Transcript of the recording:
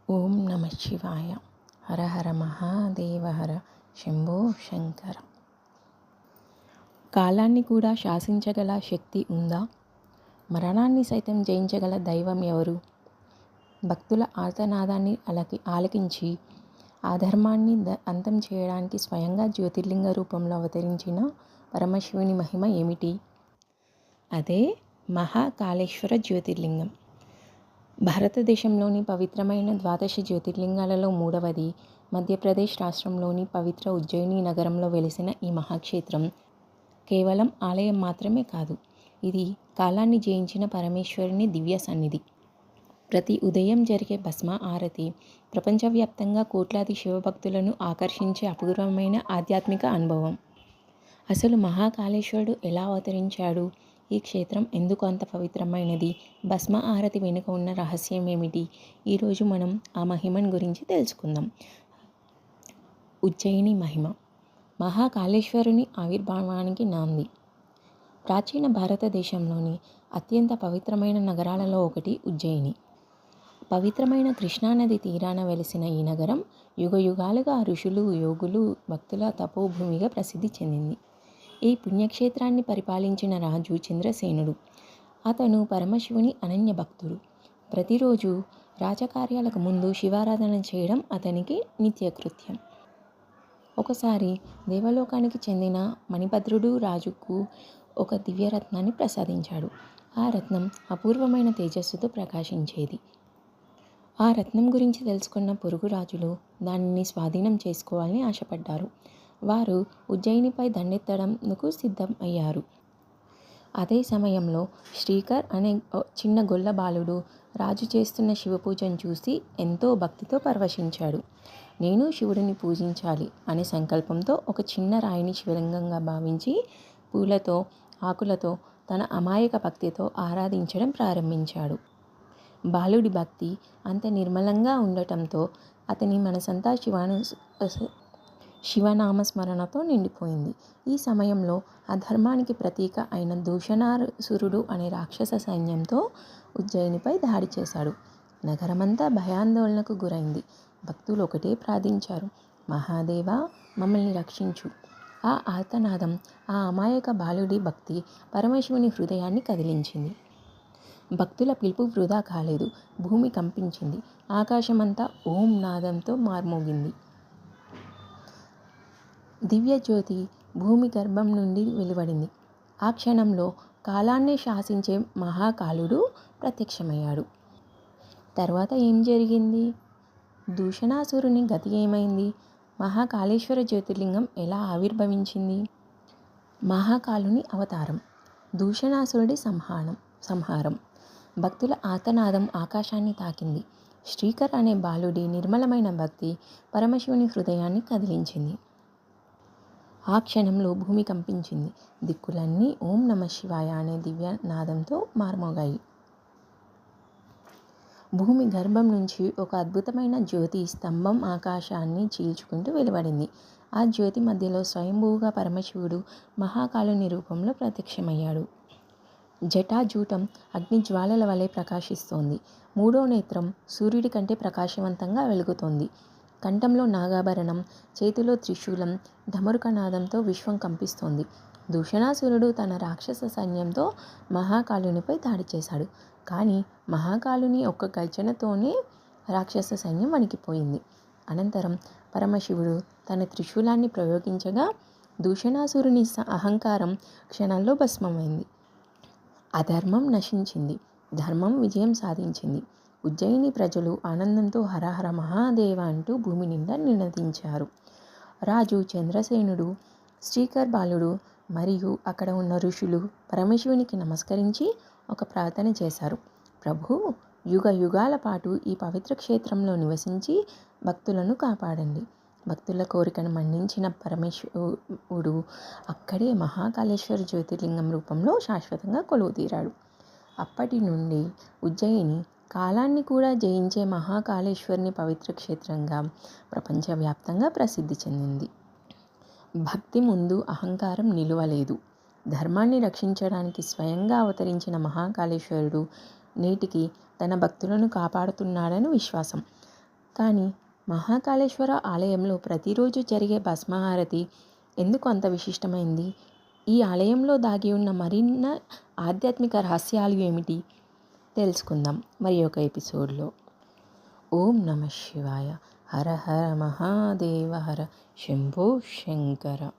ఓం నమ శివాయ. హర హర మహాదేవ హర శంభో శంకర. కాలాన్ని కూడా శాసించగల శక్తి ఉందా? మరణాన్ని సైతం జయించగల దైవం ఎవరు? భక్తుల ఆర్తనాదాన్ని ఆలకించి ఆ ధర్మాన్ని అంతం చేయడానికి స్వయంగా జ్యోతిర్లింగ రూపంలో అవతరించిన పరమశివుని మహిమ ఏమిటి? అదే మహాకాళేశ్వర జ్యోతిర్లింగం. భారతదేశంలోని పవిత్రమైన ద్వాదశ జ్యోతిర్లింగాలలో మూడవది. మధ్యప్రదేశ్ రాష్ట్రంలోని పవిత్ర ఉజ్జయిని నగరంలో వెలిసిన ఈ మహాక్షేత్రం కేవలం ఆలయం మాత్రమే కాదు, ఇది కాలాన్ని జయించిన పరమేశ్వరుని దివ్య సన్నిధి. ప్రతి ఉదయం జరిగే భస్మ ఆరతి ప్రపంచవ్యాప్తంగా కోట్లాది శివభక్తులను ఆకర్షించే అపూర్వమైన ఆధ్యాత్మిక అనుభవం. అసలు మహాకాళేశ్వరుడు ఎలా అవతరించాడు? ఈ క్షేత్రం ఎందుకు అంత పవిత్రమైనది? భస్మ ఆరతి వెనుక ఉన్న రహస్యం ఏమిటి? ఈరోజు మనం ఆ మహిమను గురించి తెలుసుకుందాం. ఉజ్జయిని మహిమ. మహాకాళేశ్వరుని ఆవిర్భావానికి నాంది. ప్రాచీన భారతదేశంలోని అత్యంత పవిత్రమైన నగరాలలో ఒకటి ఉజ్జయిని. పవిత్రమైన కృష్ణానది తీరాన వెలిసిన ఈ నగరం యుగయుగాలుగా ఋషులు, యోగులు, భక్తుల తపోభూమిగా ప్రసిద్ధి చెందింది. ఈ పుణ్యక్షేత్రాన్ని పరిపాలించిన రాజు చంద్రసేనుడు. అతను పరమశివుని అనన్య భక్తుడు. ప్రతిరోజు రాజకార్యాలకు ముందు శివారాధన చేయడం అతనికి నిత్యకృత్యం. ఒకసారి దేవలోకానికి చెందిన మణిభద్రుడు రాజుకు ఒక దివ్యరత్నాన్ని ప్రసాదించాడు. ఆ రత్నం అపూర్వమైన తేజస్సుతో ప్రకాశించేది. ఆ రత్నం గురించి తెలుసుకున్న పొరుగు రాజులు దానిని స్వాధీనం చేసుకోవాలని ఆశపడ్డారు. వారు ఉజ్జయినిపై దండెత్తడంకు సిద్ధం అయ్యారు. అదే సమయంలో శ్రీకర్ అనే చిన్న గొల్ల బాలుడు రాజు చేస్తున్న శివపూజను చూసి ఎంతో భక్తితో పరవశించాడు. నేను శివుడిని పూజించాలి అనే సంకల్పంతో ఒక చిన్న రాయిని శివలింగంగా భావించి పూలతో, ఆకులతో తన అమాయక భక్తితో ఆరాధించడం ప్రారంభించాడు. బాలుడి భక్తి అంత నిర్మలంగా ఉండటంతో అతని మనసంతా శివనామస్మరణతో నిండిపోయింది. ఈ సమయంలో అధర్మానికి ప్రతీక అయిన దూషణాసురుడు అనే రాక్షస సైన్యంతో ఉజ్జయినిపై దాడి చేశాడు. నగరమంతా భయాందోళనకు గురైంది. భక్తులు ఒకటే ప్రార్థించారు, మహాదేవా, మమ్మల్ని రక్షించు. ఆ ఆర్తనాదం, ఆ అమాయక బాలుడి భక్తి పరమశివుని హృదయాన్ని కదిలించింది. భక్తుల పిలుపు వృధా కాలేదు. భూమి కంపించింది. ఆకాశమంతా ఓం నాదంతో మార్మోగింది. దివ్యజ్యోతి భూమి గర్భం నుండి వెలువడింది. ఆ క్షణంలో కాలాన్ని శాసించే మహాకాలుడు ప్రత్యక్షమయ్యాడు. తర్వాత ఏం జరిగింది? దూషణాసురుని గతి ఏమైంది? మహాకాళేశ్వర జ్యోతిర్లింగం ఎలా ఆవిర్భవించింది? మహాకాలుని అవతారం. దూషణాసురుడి సంహారం. భక్తుల ఆర్తనాదం ఆకాశాన్ని తాకింది. శ్రీకర్ అనే బాలుడి నిర్మలమైన భక్తి పరమశివుని హృదయాన్ని కదిలించింది. ఆ క్షణంలో భూమి కంపించింది. దిక్కులన్నీ ఓం నమ శివాయ అనే దివ్య నాదంతో మార్మోగాయి. భూమి గర్భం నుంచి ఒక అద్భుతమైన జ్యోతి స్తంభం ఆకాశాన్ని చీల్చుకుంటూ వెలువడింది. ఆ జ్యోతి మధ్యలో స్వయంభూగా పరమశివుడు మహాకాలుని రూపంలో ప్రత్యక్షమయ్యాడు. జటాజూటం అగ్నిజ్వాలల వలె ప్రకాశిస్తోంది. మూడో నేత్రం సూర్యుడి కంటే ప్రకాశవంతంగా వెలుగుతోంది. కంఠంలో నాగాభరణం, చేతిలో త్రిశూలం, ఢమరుకనాదంతో విశ్వం కంపిస్తోంది. దూషణాసురుడు తన రాక్షస సైన్యంతో మహాకాలునిపై దాడి చేశాడు. కానీ మహాకాలుని ఒక్క గర్జనతోనే రాక్షస సైన్యం వణికిపోయింది. అనంతరం పరమశివుడు తన త్రిశూలాన్ని ప్రయోగించగా దూషణాసురుని అహంకారం క్షణాల్లో భస్మమైంది. అధర్మం నశించింది. ధర్మం విజయం సాధించింది. ఉజ్జయిని ప్రజలు ఆనందంతో హరహర మహాదేవ అంటూ భూమి నిండా నినదించారు. రాజు చంద్రసేనుడు, శ్రీకర్ బాలుడు మరియు అక్కడ ఉన్న ఋషులు పరమశివునికి నమస్కరించి ఒక ప్రార్థన చేశారు. ప్రభు, యుగ యుగాల పాటు ఈ పవిత్ర క్షేత్రంలో నివసించి భక్తులను కాపాడండి. భక్తుల కోరికను మన్నించిన పరమేశ్వరుడు అక్కడే మహాకాళేశ్వర జ్యోతిర్లింగం రూపంలో శాశ్వతంగా కొలువుతీరాడు. అప్పటి నుండి ఉజ్జయిని కాలాన్ని కూడా జయించే మహాకాళేశ్వరుని పవిత్ర క్షేత్రంగా ప్రపంచవ్యాప్తంగా ప్రసిద్ధి చెందింది. భక్తి ముందు అహంకారం నిలువలేదు. ధర్మాన్ని రక్షించడానికి స్వయంగా అవతరించిన మహాకాళేశ్వరుడు నేటికి తన భక్తులను కాపాడుతున్నాడని విశ్వాసం. కానీ మహాకాళేశ్వర ఆలయంలో ప్రతిరోజు జరిగే భస్మహారతి ఎందుకు అంత విశిష్టమైంది? ఈ ఆలయంలో దాగి ఉన్న మరిన్న ఆధ్యాత్మిక రహస్యాలు ఏమిటి? తెలుసుకుందాం మరి ఒక ఎపిసోడ్లో. ఓం నమ శివాయ. హర హర మహాదేవ హర శంభో శంకర.